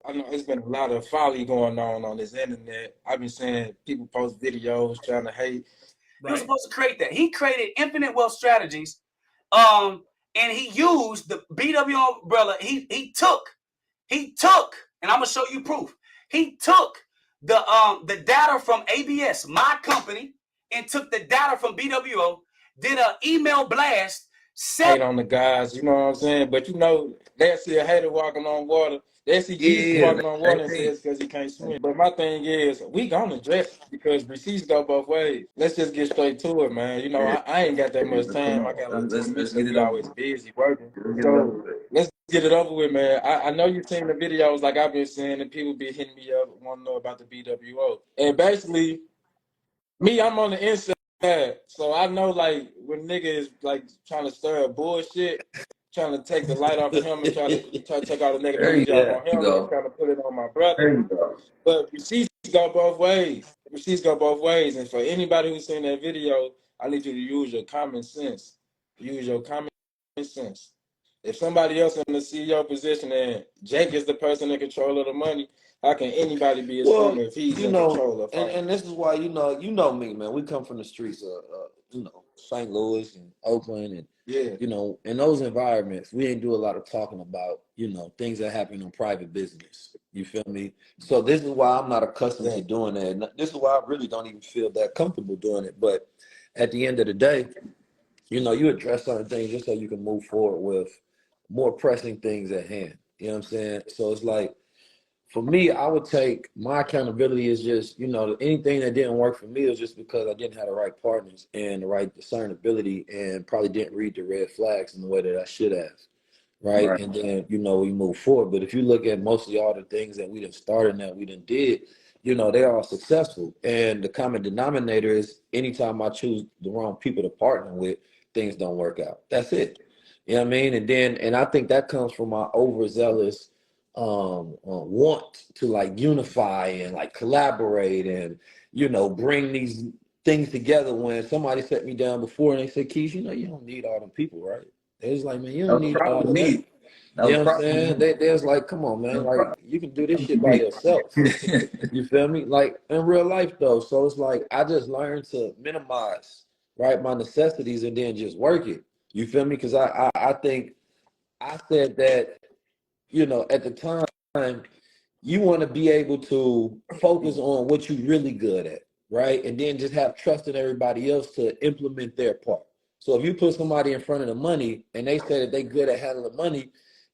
I know it's been a lot of folly going on this internet. I've been seeing people post videos trying to hate. He was supposed to create that. He created infinite wealth strategies, and he used the BWO umbrella. He took, and I'm gonna show you proof. He took the data from ABS, my company, and took the data from BWO, did an email blast. Hate on the guys, you know what I'm saying? But you know, they see a hater walking on water. They see Jesus walking on water and says because he can't swim. But my thing is, we gonna address it because receipts go both ways. Let's just get straight to it, man. You know, I ain't got that much time. I got like 2 minutes because we always busy working. So let's get it over with, man. I know you've seen the videos like I've been seeing, and people be hitting me up wanting to know about the BWO. And basically, me, I'm on the inside. So I know like when nigga is like trying to stir up bullshit, trying to take the light off of him and try to take all the negative energy out on him and trying to put it on my brother. But receipts go both ways. Receipts go both ways. And for anybody who's seen that video, I need you to use your common sense. Use your common sense. If somebody else in the CEO position and Jake is the person in control of the money, how can anybody be a swimmer if he's in control of finance? And this is why you know me, man. We come from the streets of St. Louis and Oakland, and in those environments, we ain't do a lot of talking about things that happen in private business. You feel me? So this is why I'm not accustomed to doing that. And this is why I really don't even feel that comfortable doing it. But at the end of the day, you address certain things just so you can move forward with more pressing things at hand. You know what I'm saying? So it's like, for me, I would take my accountability is just, anything that didn't work for me is just because I didn't have the right partners and the right discernibility and probably didn't read the red flags in the way that I should have. Right. And then, we move forward. But if you look at mostly all the things that we done started and that we done did, they're all successful. And the common denominator is anytime I choose the wrong people to partner with, things don't work out. That's it. You know what I mean? And I think that comes from my overzealous want to like unify and like collaborate and bring these things together. When somebody set me down before and they said, Keys, you don't need all them people, right? They was like, man, you don't need all of that. You know what I'm saying? They was like, come on, man, like you can do this shit by yourself. You feel me? Like in real life though. So it's like I just learned to minimize my necessities and then just work it. You feel me? Because I think I said that at the time, you want to be able to focus on what you're really good at, right? And then just have trust in everybody else to implement their part. So if you put somebody in front of the money and they say that they're good at handling money,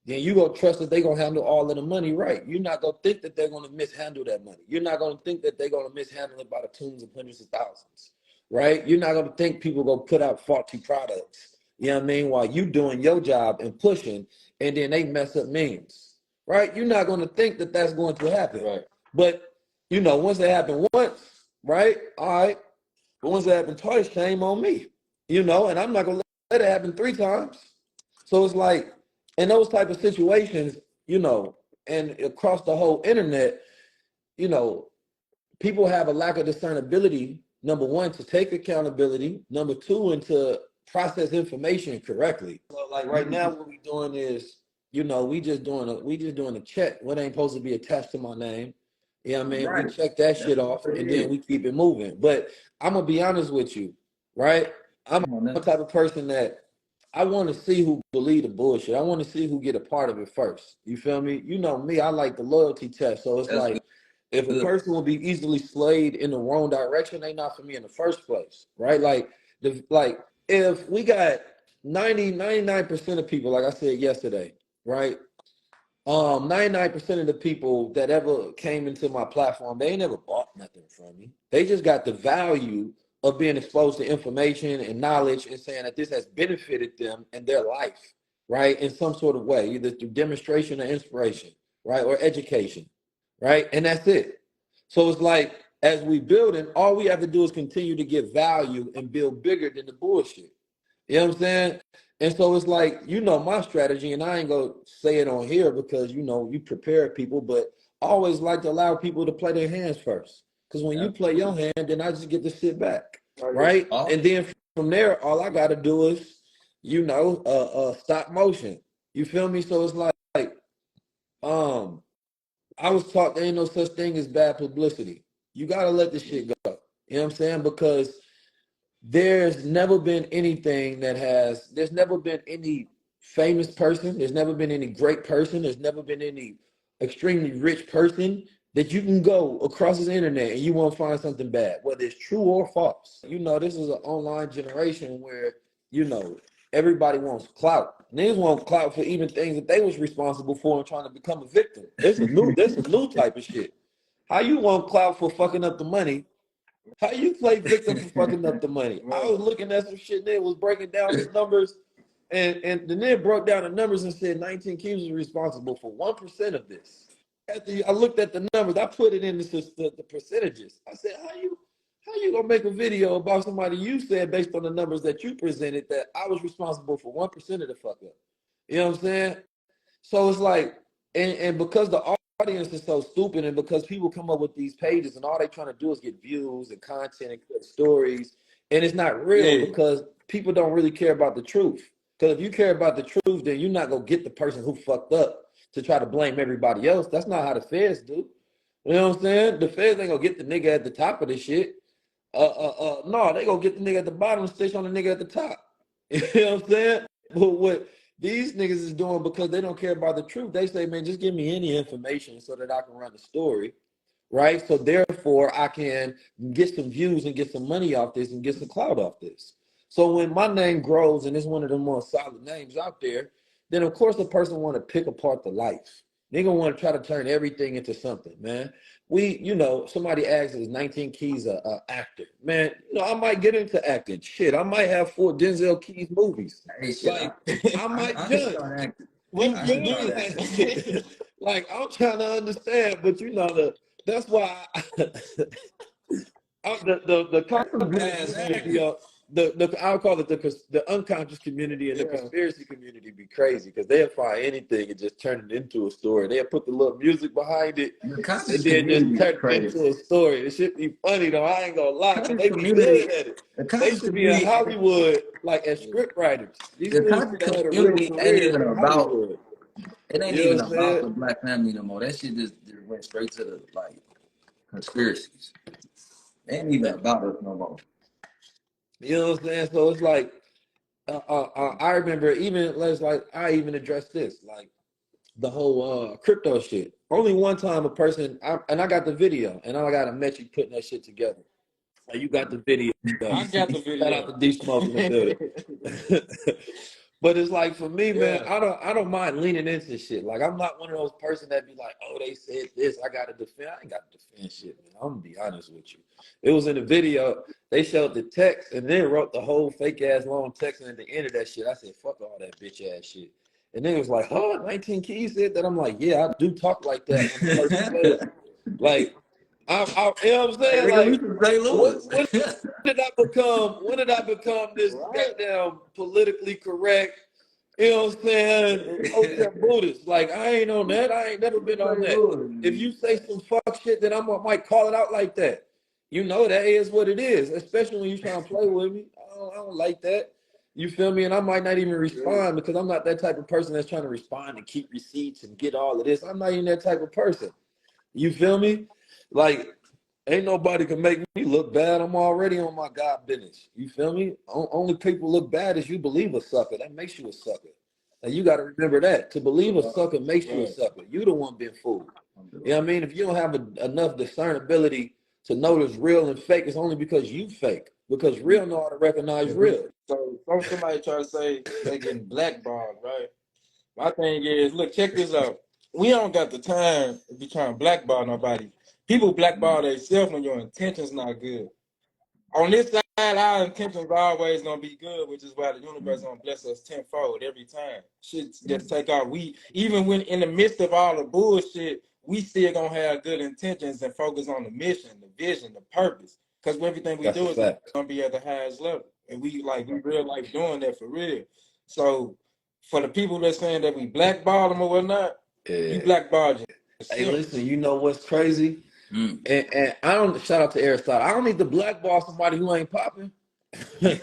then you go trust that they're going to handle all of the money right. You're not going to think that they're going to mishandle that money. You're not going to think that they're going to mishandle it by the tunes of hundreds of thousands, right? You're not going to think people going to put out faulty products, you know what I mean, while you doing your job and pushing, and then they mess up means, right? You're not going to think that that's going to happen. Right. But, once it happened once, right? All right. But once it happened twice, shame on me, and I'm not going to let it happen 3 times. So it's like, in those type of situations, and across the whole internet, people have a lack of discernibility, number one, to take accountability, number two, and to process information correctly. So like right now, what we're doing is, we just doing a check. What ain't supposed to be attached to my name. You know what I mean? Right. We check that shit off and then we keep it moving. But I'm gonna be honest with you, right? I'm the type of person that I want to see who believe the bullshit. I want to see who get a part of it first. You feel me? You know me, I like the loyalty test. So it's like, if a person will be easily swayed in the wrong direction, they not for me in the first place, right? Like, if we got 99% of people, like I said yesterday, right? 99% of the people that ever came into my platform, they ain't never bought nothing from me. They just got the value of being exposed to information and knowledge and saying that this has benefited them in their life, right? In some sort of way, either through demonstration or inspiration, right? Or education, right? And that's it. So it's like, as we build it, all we have to do is continue to get value and build bigger than the bullshit. You know what I'm saying? And so it's like, my strategy, and I ain't gonna say it on here because, you prepare people, but I always like to allow people to play their hands first. Because when you play your hand, then I just get to sit back, right? And then from there, all I got to do is, stop motion. You feel me? So it's like I was taught there ain't no such thing as bad publicity. You gotta let this shit go. You know what I'm saying? Because there's never been anything there's never been any famous person, there's never been any great person, there's never been any extremely rich person that you can go across this internet and you won't find something bad, whether it's true or false. You know, this is an online generation where, you know, everybody wants clout. Niggas want clout for even things that they was responsible for and trying to become a victim. There's a new type of shit. How you want clout for fucking up the money? How you play victim for fucking up the money? I was looking at some shit that was breaking down the numbers, and then it broke down the numbers and said 19 Keys was responsible for 1% of this. After I looked at the numbers, I put it in the percentages. I said, how you gonna make a video about somebody you said based on the numbers that you presented that I was responsible for 1% of the fuck up? You know what I'm saying? So it's like, and because the audience is so stupid, and because people come up with these pages and all they trying to do is get views and content and create stories, and it's not real because people don't really care about the truth. Because if you care about the truth, then you're not gonna get the person who fucked up to try to blame everybody else. That's not how the feds do. You know what I'm saying? The feds ain't gonna get the nigga at the top of the shit. No, they gonna get the nigga at the bottom and stitch on the nigga at the top. You know what I'm saying? But what these niggas is doing, because they don't care about the truth, they say, man, just give me any information so that I can run the story, right? So therefore, I can get some views and get some money off this and get some clout off this. So when my name grows and it's one of the more solid names out there, then of course a person want to pick apart the life. They gonna want to try to turn everything into something, man. Somebody asks, is 19 Keys a actor? Man, I might get into acting. Shit, I might have 4 Denzel Keys movies. Hey, shit, I might judge. Like, I'm trying to understand, but that's why the community, I'll call it the unconscious community and the conspiracy community be crazy because they'll find anything and just turn it into a story. They'll put the little music behind it and then just turn it into a story. It should be funny though. I ain't gonna lie, because they be good at it. They should be in Hollywood like as script writers. These dudes should have a real career in Hollywood. It ain't even about the black family no more. That shit just went straight to the conspiracies. It ain't even about us no more. You know what I'm saying? So it's like, I remember I even addressed this, like the whole crypto shit. Only one time a person, I got the video, and I got a Metric putting that shit together. You got the video. I got the video. Shout out to D Smoke in the building. But it's like, for me, man, I don't mind leaning into shit. Like, I'm not one of those person that be like, oh, they said this, I gotta defend. I ain't got to defend shit, man. I'm gonna be honest with you. It was in the video, they showed the text and then wrote the whole fake ass long text, and at the end of that shit, I said, fuck all that bitch ass shit. And then it was like, oh, 19 Keys said that. I'm like, yeah, I do talk like that when the person says, like, you know what I'm saying? Like, when did I become this goddamn politically correct, you know what I'm saying, Buddhist? Like, I ain't on that. I ain't never been on that. If you say some fuck shit, then I might call it out like that. That is what it is, especially when you trying to play with me. I don't like that. You feel me? And I might not even respond because I'm not that type of person that's trying to respond and keep receipts and get all of this. I'm not even that type of person. You feel me? Like, ain't nobody can make me look bad. I'm already on my God business. You feel me? Only people look bad is you believe a sucker. That makes you a sucker. And you got to remember that. To believe a sucker makes you a sucker. You the one being fooled. You know what I mean? If you don't have enough discernibility to notice real and fake, it's only because you fake. Because real know how to recognize real. So somebody try to say they getting blackballed, right? My thing is, look, check this out. We don't got the time to be trying to blackball nobody. People blackball themselves when your intention's not good. On this side, our intentions are always gonna be good, which is why the universe gonna bless us tenfold every time. Shit just take off. We, even when in the midst of all the bullshit, we still gonna have good intentions and focus on the mission, the vision, the purpose. Because everything we do is gonna be at the highest level, and we real life doing that for real. So for the people that's saying that we blackball them or whatnot, you blackball yourself. Hey, listen, you know what's crazy? And I don't, shout out to Aristotle, I don't need to blackball somebody who ain't popping. Like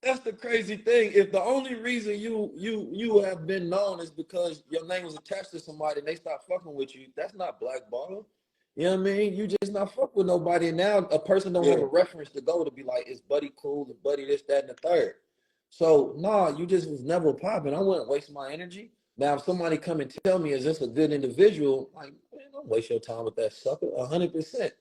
That's the crazy thing. If the only reason you have been known is because your name was attached to somebody and they start fucking with you, that's not blackballing. You know what I mean? You just not fuck with nobody. And now a person don't have a reference to go to be like, is Buddy cool? Is Buddy this, that, and the third? So nah, you just was never popping. I wouldn't waste my energy. Now, if somebody come and tell me, is this a good individual? Like, man, don't waste your time with that sucker. 100%.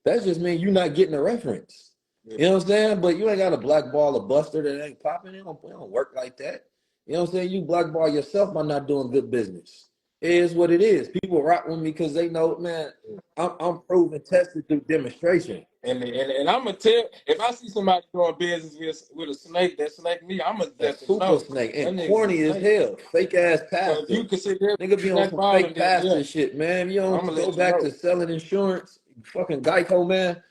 That just means you're not getting a reference. You know what I'm saying? But you ain't got a blackball a buster that ain't popping. It don't work like that. You know what I'm saying? You blackball yourself by not doing good business. It is what it is. People rock with me because they know, man, I'm proven tested through demonstration. And I'm gonna tell, if I see somebody doing business with a snake that snake me, I'm gonna That let them super know. snake and That corny as hell. Fake ass so pastor. if you consider Nigga be on some fake pastor shit, man. You don't go back to selling insurance, fucking Geico, man.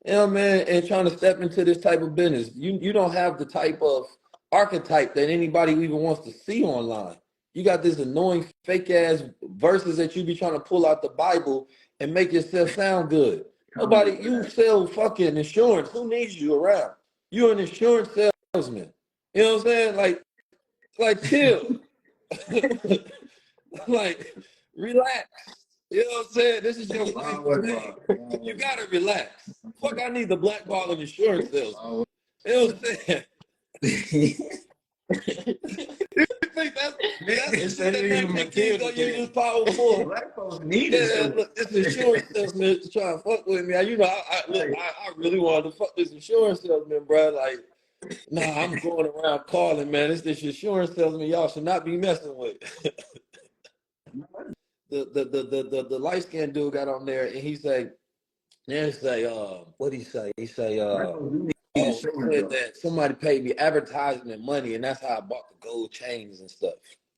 You know, man, and trying to step into this type of business. You don't have the type of archetype that anybody even wants to see online. You got this annoying fake ass verses that you be trying to pull out the Bible and make yourself sound good. Nobody, you sell fucking insurance. Who needs you around? You're an insurance salesman. You know what I'm saying? Like chill. Like relax. You know what I'm saying? This is your life. You gotta relax. Fuck, I need the blackball of insurance sales. You know what I'm saying? You think that's the next kid's gonna use this powerful. Black folks need it. Look, this insurance salesman is trying to fuck with me. You know, I really wanted to fuck this insurance salesman, bro. Like, nah, I'm going around calling, man. This insurance salesman y'all should not be messing with. The light skinned dude got on there and he say, what did he say? He say, he said that somebody paid me advertisement money and that's how I bought the gold chains and stuff.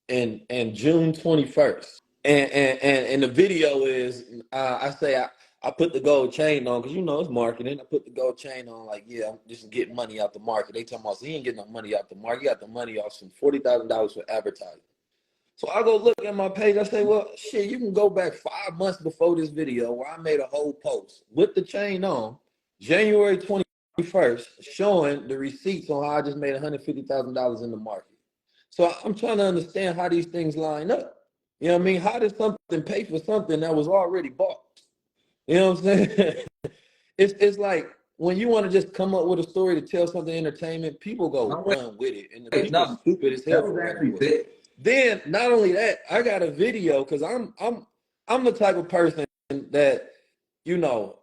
And June 21st. And the video is I put the gold chain on because you know it's marketing. I put the gold chain on like, yeah, I'm just getting money out the market. They talking about he ain't getting no money out the market. He got the money off some $40,000 for advertising. So I go look at my page. I say, well, shit, you can go back 5 months before this video where I made a whole post with the chain on January 21st showing the receipts on how I just made $150,000 in the market. So I'm trying to understand how these things line up. You know what I mean? How did something pay for something that was already bought? You know what I'm saying? It's like when you want to just come up with a story to tell something entertainment, people go run with it. And the people are stupid as hell. Then not only that, I got a video because I'm the type of person that, you know,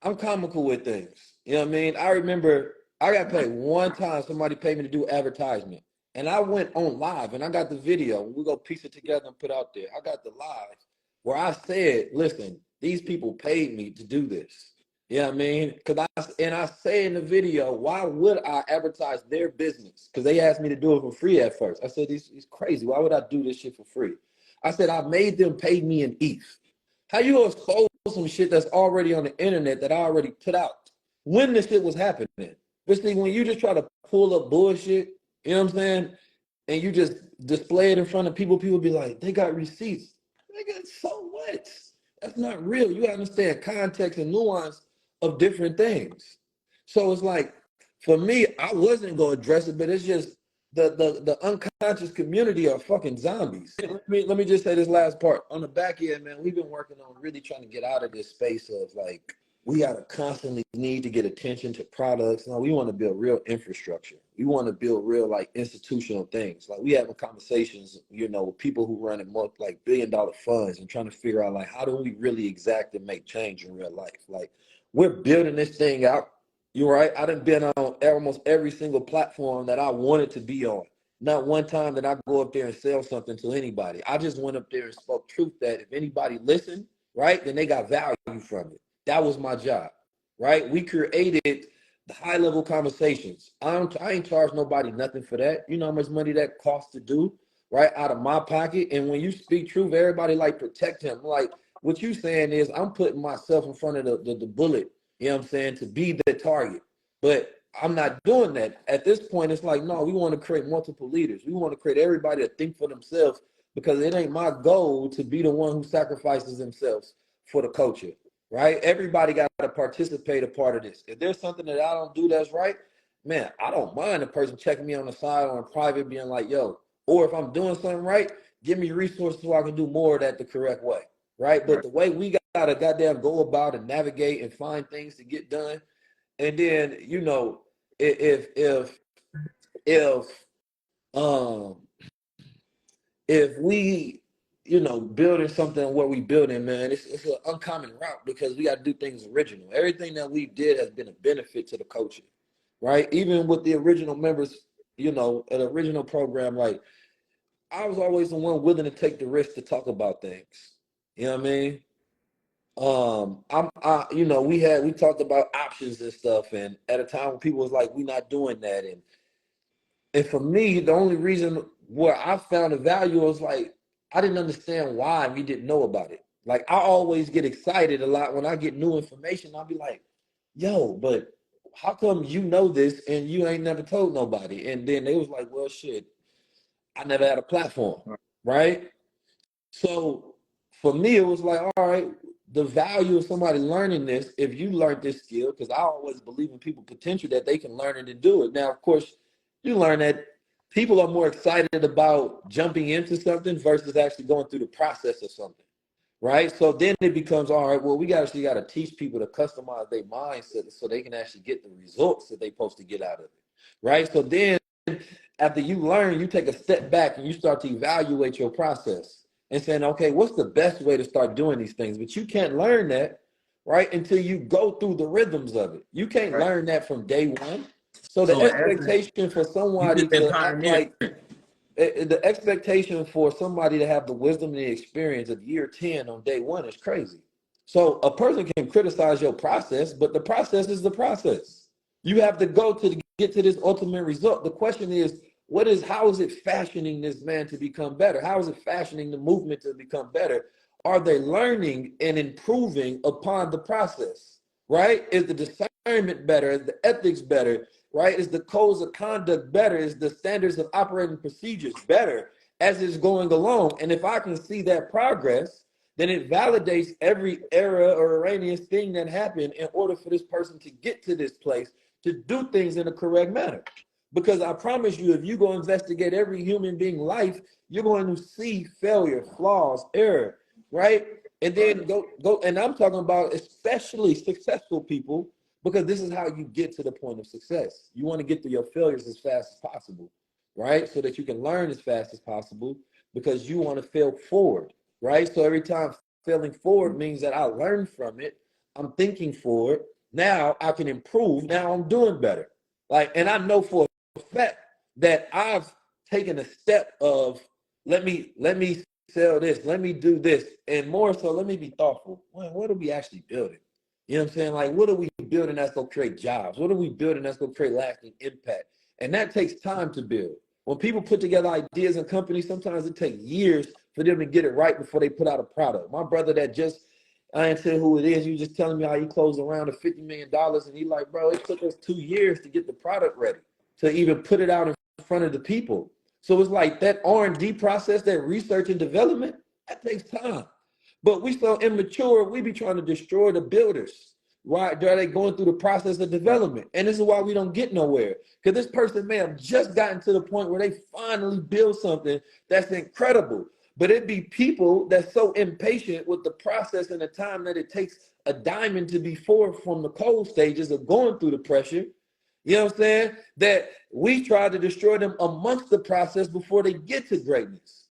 I'm comical with things. You know what I mean? I remember I got paid one time, somebody paid me to do advertisement. And I went on live and I got the video. We go piece it together and put out there. I got the live where I said, listen, these people paid me to do this. You know what I mean? I say in the video, why would I advertise their business? Because they asked me to do it for free at first. I said, it's crazy. Why would I do this shit for free? I said, I made them pay me in ETH. How you gonna expose some shit that's already on the internet that I already put out when this shit was happening? But see, when you just try to pull up bullshit, you know what I'm saying? And you just display it in front of people, people be like, they got receipts. Nigga, so what? That's not real. You understand context and nuance of different things. So it's like, for me, I wasn't gonna address it, but it's just the unconscious community are fucking zombies. Let me just say this last part. On the back end, man, we've been working on really trying to get out of this space of like, we gotta constantly need to get attention to products. No, we want to build real infrastructure. We want to build real like institutional things. Like we having conversations, you know, with people who run like billion-dollar funds and trying to figure out like how do we really exact and make change in real life. Like we're building this thing out. You're right. I done been on almost every single platform that I wanted to be on. Not one time did I go up there and sell something to anybody. I just went up there and spoke truth that if anybody listened, right, then they got value from it. That was my job, right? We created the high-level conversations. I ain't charged nobody nothing for that. You know how much money that costs to do, right, out of my pocket? And when you speak truth, everybody like protect him. Like what you saying is I'm putting myself in front of the bullet, you know what I'm saying, to be the target. But I'm not doing that. At this point, it's like, no, we want to create multiple leaders. We want to create everybody to think for themselves because it ain't my goal to be the one who sacrifices themselves for the culture. Right? Everybody got to participate a part of this. If there's something that I don't do that's right, man, I don't mind a person checking me on the side or in private being like, yo, or if I'm doing something right, give me resources so I can do more of that the correct way, right? But the way we gotta goddamn go about and navigate and find things to get done, and then, you know, if um if we, you know, building something where we building, man, it's an uncommon route because we got to do things original. Everything that we did has been a benefit to the culture, right? Even with the original members, you know, an original program, like I was always the one willing to take the risk to talk about things. You know what I mean? You know, we talked about options and stuff, and at a time when people was like, "We not doing that," and for me, the only reason where I found the value was like I didn't understand why we didn't know about it. Like I always get excited a lot when I get new information. I'll be like, "Yo, but how come you know this and you ain't never told nobody?" And then they was like, "Well, shit, I never had a platform, right?" So for me, it was like, all right, the value of somebody learning this, if you learned this skill, because I always believe in people potential that they can learn it and do it. Now, of course, you learn that people are more excited about jumping into something versus actually going through the process of something. Right. So then it becomes, all right, well, we actually got to teach people to customize their mindset so they can actually get the results that they're supposed to get out of it. Right. So then after you learn, you take a step back and you start to evaluate your process and saying, okay, what's the best way to start doing these things? But you can't learn that, right, until you go through the rhythms of it. You can't learn that from day one. So the So in essence, expectation for you somebody just been to act pioneering. like the expectation for somebody to have the wisdom and the experience of year 10 on day one is crazy. So a person can criticize your process, but the process is the process. You have to go to get to this ultimate result. The question is, how is it fashioning this man to become better? How is it fashioning the movement to become better? Are they learning and improving upon the process? Right? Is the discernment better? Is the ethics better? Right? Is the codes of conduct better? Is the standards of operating procedures better as it's going along? And if I can see that progress, then it validates every error or erroneous thing that happened in order for this person to get to this place to do things in a correct manner. Because I promise you, if you go investigate every human being life, you're going to see failure, flaws, error, right? And then go, and I'm talking about especially successful people, because this is how you get to the point of success. You want to get to your failures as fast as possible, right? So that you can learn as fast as possible because you want to fail forward, right? So every time failing forward means that I learn from it. I'm thinking forward. Now I can improve. Now I'm doing better. Like, and I know for a fact that I've taken a step of let me sell this, let me do this, and more so, let me be thoughtful. Well, what are we actually building? You know what I'm saying? Like, what are we building that's going to create jobs? What are we building that's going to create lasting impact? And that takes time to build. When people put together ideas in companies, sometimes it takes years for them to get it right before they put out a product. My brother that just, I ain't saying who it is, you just telling me how he closed around $50 million. And he like, bro, it took us 2 years to get the product ready, to even put it out in front of the people. So it's like that R&D process, that research and development, that takes time. But we so immature, we be trying to destroy the builders. Why are they going through the process of development? And this is why we don't get nowhere. Because this person may have just gotten to the point where they finally build something that's incredible. But it be people that's so impatient with the process and the time that it takes a diamond to be formed from the cold stages of going through the pressure. You know what I'm saying? That we try to destroy them amongst the process before they get to greatness.